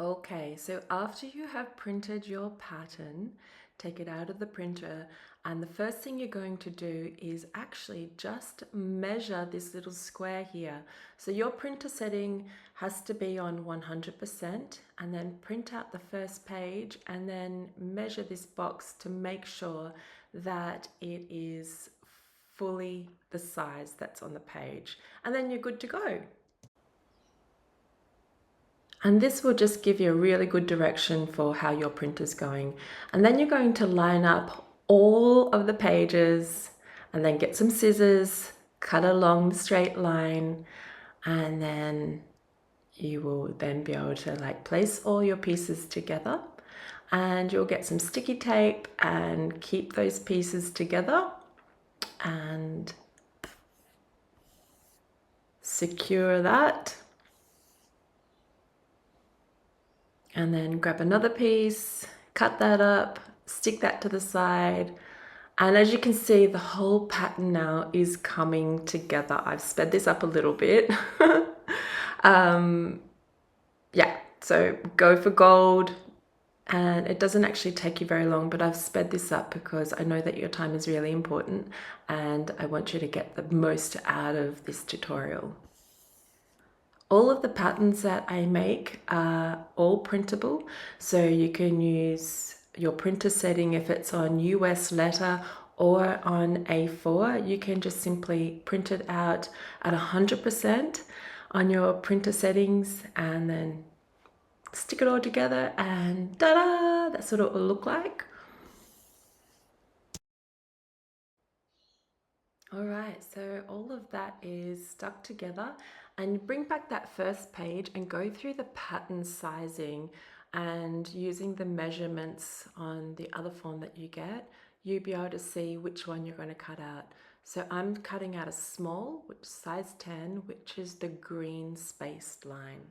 Okay, so after you have printed your pattern, take it out of the printer, and the first thing you're going to do is actually just measure this little square here. So your printer setting has to be on 100%, and then print out the first page and then measure this box to make sure that it is fully the size that's on the page, and then you're good to go. And this will just give you a really good direction for how your printer's going. And then you're going to line up all of the pages and then get some scissors, cut along the straight line, and then you will then be able to like place all your pieces together, and you'll get some sticky tape and keep those pieces together and secure that. And then grab another piece, cut that up, stick that to the side. And as you can see, the whole pattern now is coming together. I've sped this up a little bit. Yeah, so go for gold. And it doesn't actually take you very long, but I've sped this up because I know that your time is really important and I want you to get the most out of this tutorial. All of the patterns that I make are all printable, so you can use your printer setting if it's on US letter or on A4. You can just simply print it out at 100% on your printer settings and then stick it all together and ta-da! That's what it will look like. All right, so all of that is stuck together, and bring back that first page and go through the pattern sizing, and using the measurements on the other form that you get, you'll be able to see which one you're going to cut out. So I'm cutting out a small, which is size 10, which is the green spaced line.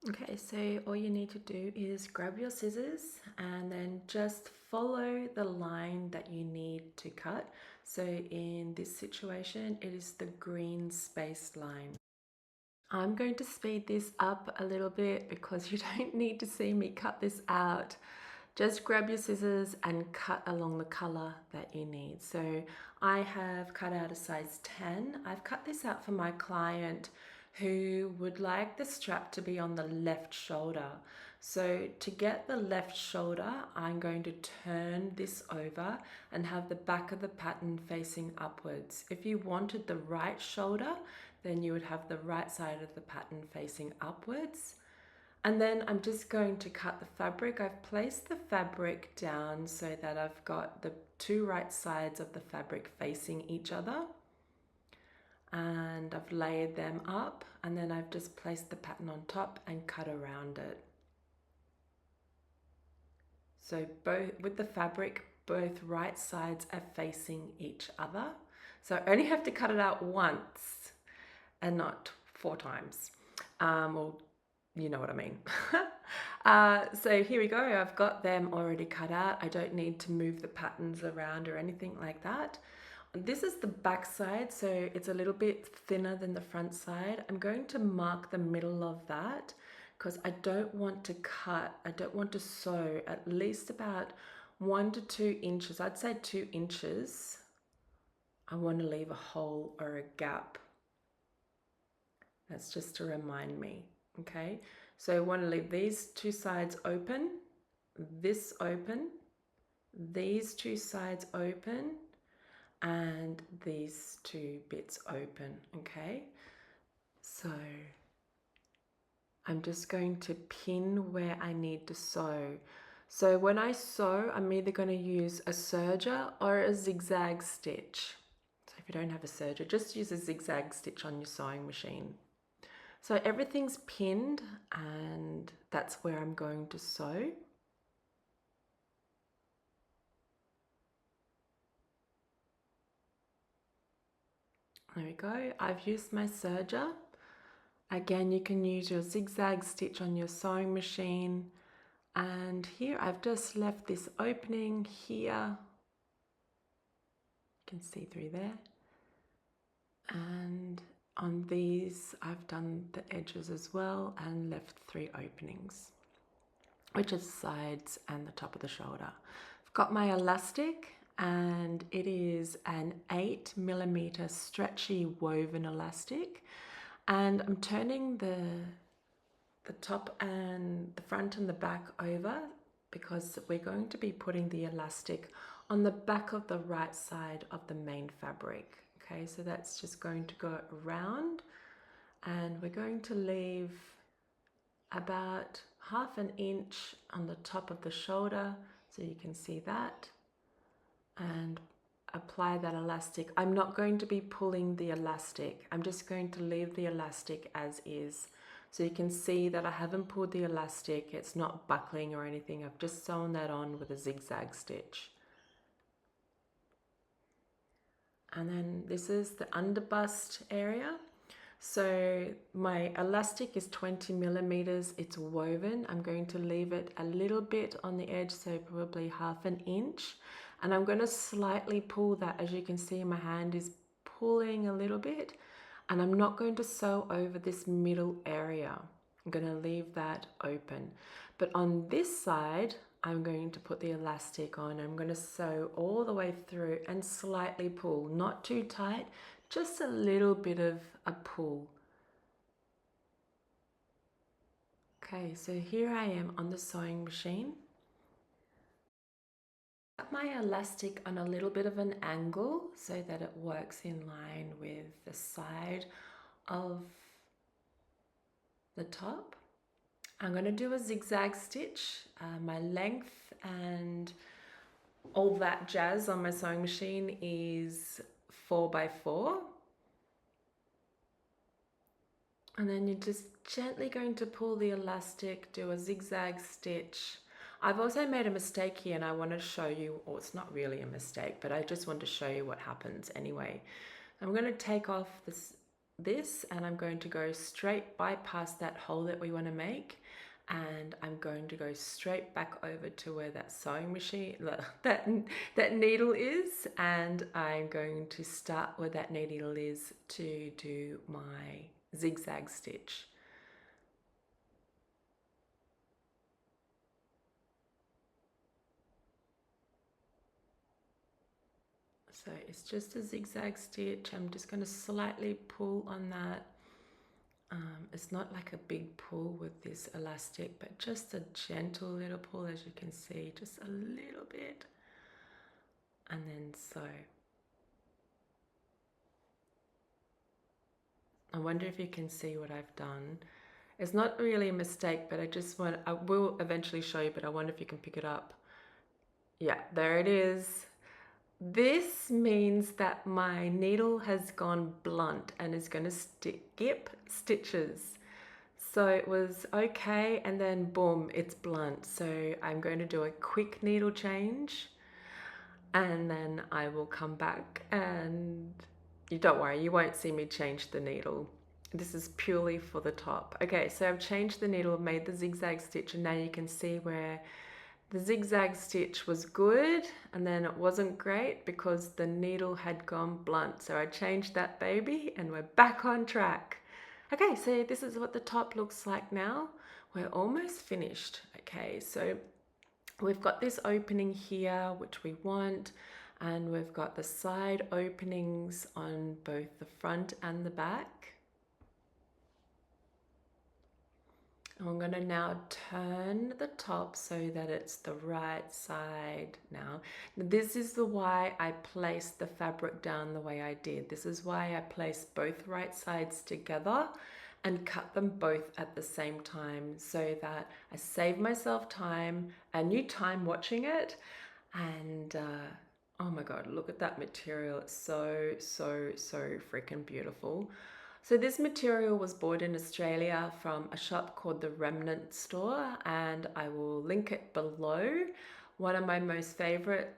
Okay, so all you need to do is grab your scissors and then just follow the line that you need to cut. So in this situation, it is the green spaced line. I'm going to speed this up a little bit because you don't need to see me cut this out. Just grab your scissors and cut along the color that you need. So I have cut out a size 10. I've cut this out for my client who would like the strap to be on the left shoulder. So to get the left shoulder, I'm going to turn this over and have the back of the pattern facing upwards. If you wanted the right shoulder, then you would have the right side of the pattern facing upwards. And then I'm just going to cut the fabric. I've placed the fabric down so that I've got the two right sides of the fabric facing each other. And I've layered them up, and then I've just placed the pattern on top and cut around it. So both with the fabric, both right sides are facing each other. So I only have to cut it out once and not 4 times. Or you know what I mean. So here we go. I've got them already cut out. I don't need to move the patterns around or anything like that. This is the back side, so it's a little bit thinner than the front side. I'm going to mark the middle of that because I don't want to sew at least about 1 to 2 inches. I'd say 2 inches. I want to leave a hole or a gap. That's just to remind me, okay? So I want to leave these two sides open, this open, these two sides open, and these two bits open, okay? So I'm just going to pin where I need to sew. So when I sew, I'm either going to use a serger or a zigzag stitch. So if you don't have a serger, just use a zigzag stitch on your sewing machine. So everything's pinned, and that's where I'm going to sew. There we go. I've used my serger. Again, you can use your zigzag stitch on your sewing machine. And here I've just left this opening here. You can see through there. And On these, I've done the edges as well and left 3 openings, which is sides and the top of the shoulder. I've got my elastic, and it is an 8mm stretchy woven elastic, and I'm turning the top and the front and the back over because we're going to be putting the elastic on the back of the right side of the main fabric. Okay, so that's just going to go around, and we're going to leave about 1/2 inch on the top of the shoulder, so you can see that, and apply that elastic. I'm not going to be pulling the elastic. I'm just going to leave the elastic as is. So you can see that I haven't pulled the elastic. It's not buckling or anything. I've just sewn that on with a zigzag stitch. And then this is the underbust area. So my elastic is 20mm. It's woven. I'm going to leave it a little bit on the edge, so probably 1/2 inch. And I'm going to slightly pull that. As you can see, my hand is pulling a little bit. And I'm not going to sew over this middle area. I'm going to leave that open. But on this side, I'm going to put the elastic on. I'm going to sew all the way through and slightly pull, not too tight, just a little bit of a pull. Okay, so here I am on the sewing machine. Cut my elastic on a little bit of an angle so that it works in line with the side of the top. I'm going to do a zigzag stitch. My length and all that jazz on my sewing machine is 4x4. And then you're just gently going to pull the elastic, do a zigzag stitch. I've also made a mistake here, and I want to show you, or it's not really a mistake, but I just want to show you what happens anyway. I'm going to take off this and I'm going to go straight bypass that hole that we want to make, and I'm going to go straight back over to where that sewing machine, that needle is, and I'm going to start where that needle is to do my zigzag stitch. So it's just a zigzag stitch. I'm just going to slightly pull on that. It's not like a big pull with this elastic, but just a gentle little pull, as you can see, just a little bit, and then sew. I wonder if you can see what I've done. It's not really a mistake, but I will eventually show you, but I wonder if you can pick it up. Yeah, there it is. This means that my needle has gone blunt and is going to skip stitches. So it was okay, and then boom, it's blunt. So I'm going to do a quick needle change, and then I will come back, and you don't worry, you won't see me change the needle. This is purely for the top. Okay, so I've changed the needle, made the zigzag stitch, and now you can see where the zigzag stitch was good, and then it wasn't great because the needle had gone blunt. So I changed that baby, and we're back on track. Okay, so this is what the top looks like now. We're almost finished. Okay, so we've got this opening here, which we want, and we've got the side openings on both the front and the back. And I'm going to now turn the top so that it's the right side now. This is why I placed the fabric down the way I did. This is why I placed both right sides together and cut them both at the same time, so that I save myself time and you time watching it. And oh my God, look at that material. It's so freaking beautiful. So this material was bought in Australia from a shop called the Remnant Store, and I will link it below. One of my most favorite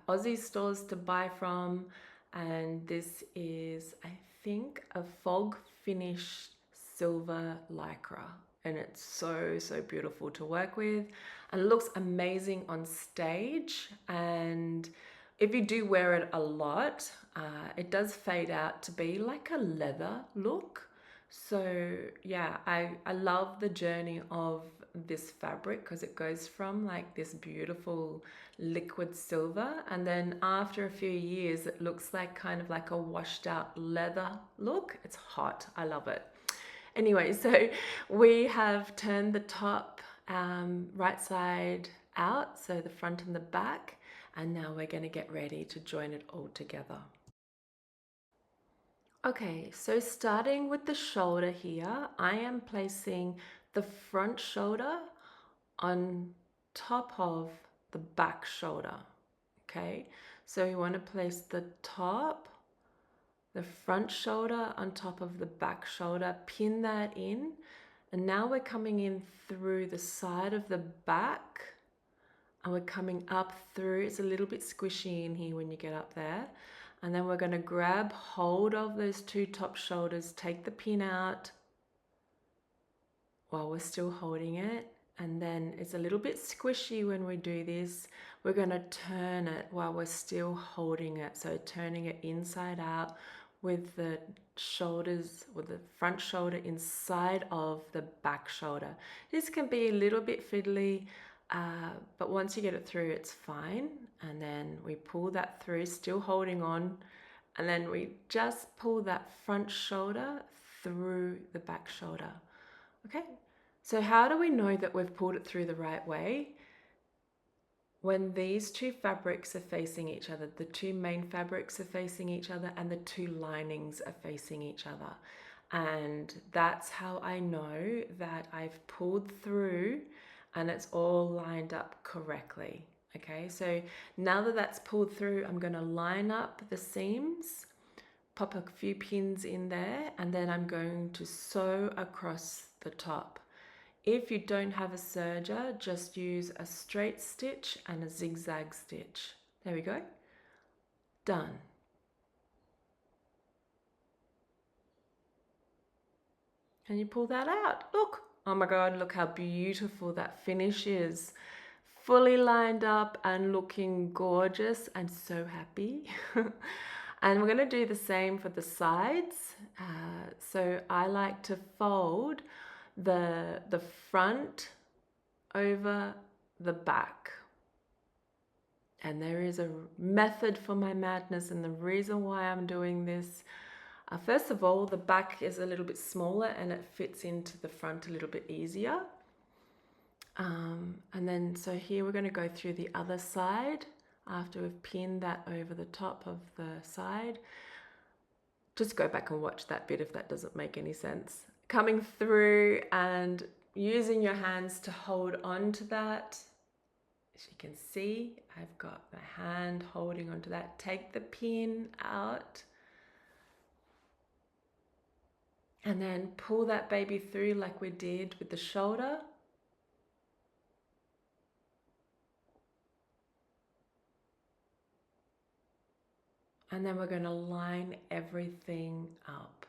Aussie stores to buy from, and this is, I think, a fog finish silver lycra, and it's so beautiful to work with, and it looks amazing on stage. And if you do wear it a lot, it does fade out to be like a leather look. So yeah, I love the journey of this fabric because it goes from like this beautiful liquid silver, and then after a few years it looks like kind of like a washed out leather look. It's hot. I love it. Anyway, so we have turned the top right side out, so the front and the back, and now we're going to get ready to join it all together. Okay, so starting with the shoulder here, I am placing the front shoulder on top of the back shoulder. Okay, so you want to place the front shoulder on top of the back shoulder, pin that in, and now we're coming in through the side of the back, and we're coming up through. It's a little bit squishy in here when you get up there. And then we're going to grab hold of those two top shoulders, take the pin out while we're still holding it. And then it's a little bit squishy when we do this. We're going to turn it while we're still holding it. So turning it inside out with the shoulders, with the front shoulder inside of the back shoulder. This can be a little bit fiddly, but once you get it through, it's fine. And then we pull that through, still holding on. And then we just pull that front shoulder through the back shoulder. Okay, so how do we know that we've pulled it through the right way? When these two fabrics are facing each other, the two main fabrics are facing each other and the two linings are facing each other. And that's how I know that I've pulled through and it's all lined up correctly. Okay, so now that that's pulled through, I'm going to line up the seams, pop a few pins in there, and then I'm going to sew across the top. If you don't have a serger, just use a straight stitch and a zigzag stitch. There we go. Done. And you pull that out. Look. Oh my God, look how beautiful that finish is. Fully lined up and looking gorgeous and so happy. And we're going to do the same for the sides. So I like to fold the front over the back. And there is a method for my madness, and the reason why I'm doing this, first of all, the back is a little bit smaller and it fits into the front a little bit easier. And then so here we're going to go through the other side after we've pinned that over the top of the side. Just go back and watch that bit if that doesn't make any sense. Coming through and using your hands to hold on to that. As you can see, I've got my hand holding onto that. Take the pin out and then pull that baby through like we did with the shoulder. And then we're going to line everything up.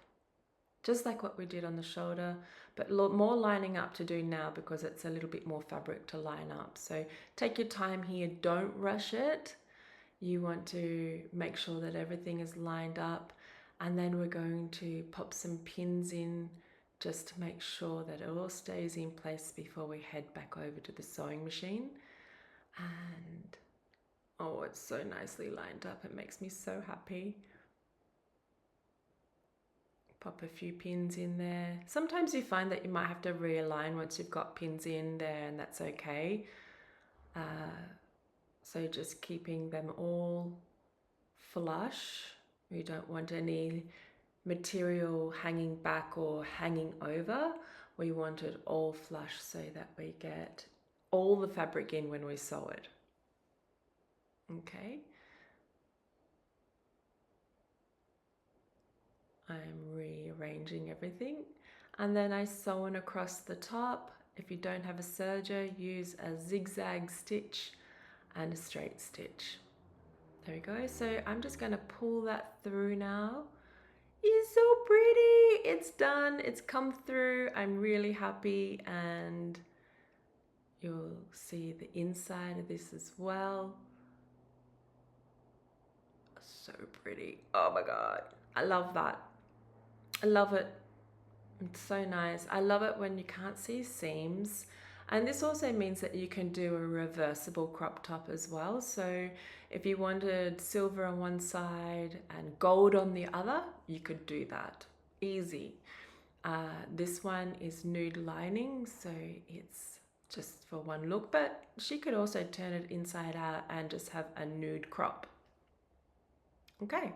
Just like what we did on the shoulder, but more lining up to do now because it's a little bit more fabric to line up. So take your time here, don't rush it. You want to make sure that everything is lined up, and then we're going to pop some pins in just to make sure that it all stays in place before we head back over to the sewing machine. And oh, it's so nicely lined up. It makes me so happy. Pop a few pins in there. Sometimes you find that you might have to realign once you've got pins in there, and that's okay. So just keeping them all flush. We don't want any material hanging back or hanging over. We want it all flush so that we get all the fabric in when we sew it. Okay. I'm rearranging everything, and then I sew on across the top. If you don't have a serger, use a zigzag stitch and a straight stitch. There we go. So I'm just going to pull that through now. It's so pretty. It's done. It's come through. I'm really happy, and you'll see the inside of this as well. So pretty. Oh my God. I love that. I love it. It's so nice. I love it when you can't see seams. And this also means that you can do a reversible crop top as well. So if you wanted silver on one side and gold on the other, you could do that. Easy. This one is nude lining, so it's just for one look, but she could also turn it inside out and just have a nude crop. Okay,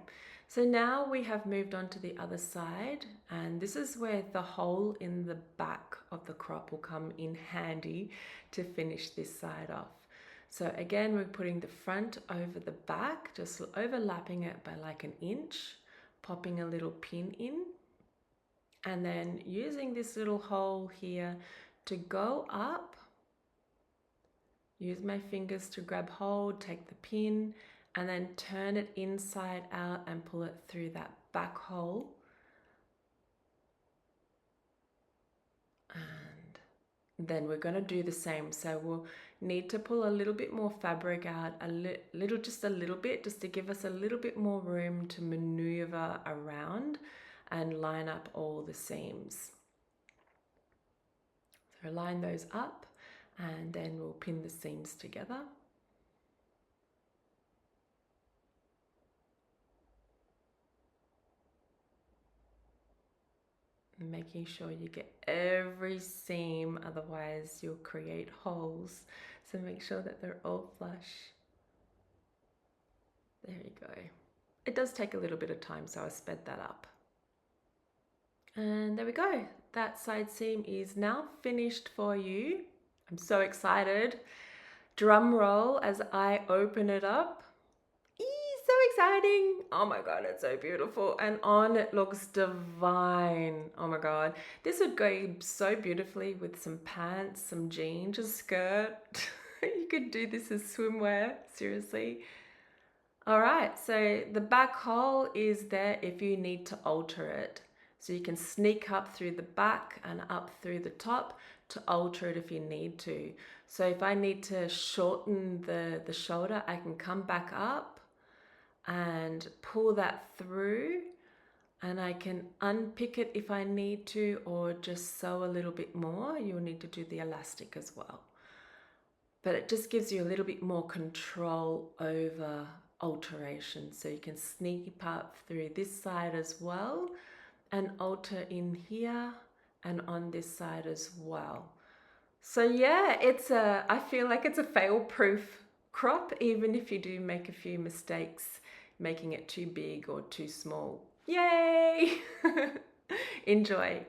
so now we have moved on to the other side, and this is where the hole in the back of the crop will come in handy to finish this side off. So again, we're putting the front over the back, just overlapping it by like an inch, popping a little pin in, and then using this little hole here to go up. Use my fingers to grab hold, take the pin, and then turn it inside out and pull it through that back hole. And then we're going to do the same. So we'll need to pull a little bit more fabric out, just a little bit, just to give us a little bit more room to maneuver around and line up all the seams. So line those up, and then we'll pin the seams together. Making sure you get every seam, otherwise you'll create holes. So make sure that they're all flush. There you go. It does take a little bit of time, so I sped that up. And there we go. That side seam is now finished for you. I'm so excited. Drum roll as I open it up. So exciting. Oh my God, it's so beautiful. And on it looks divine. Oh my God. This would go so beautifully with some pants, some jeans, a skirt. You could do this as swimwear, seriously. All right, so the back hole is there if you need to alter it. So you can sneak up through the back and up through the top to alter it if you need to. So if I need to shorten the shoulder, I can come back up and pull that through, and I can unpick it if I need to, or just sew a little bit more. You'll need to do the elastic as well. But it just gives you a little bit more control over alteration. So you can sneak up through this side as well and alter in here and on this side as well. So yeah, I feel like it's a fail-proof crop, even if you do make a few mistakes making it too big or too small. Yay! Enjoy.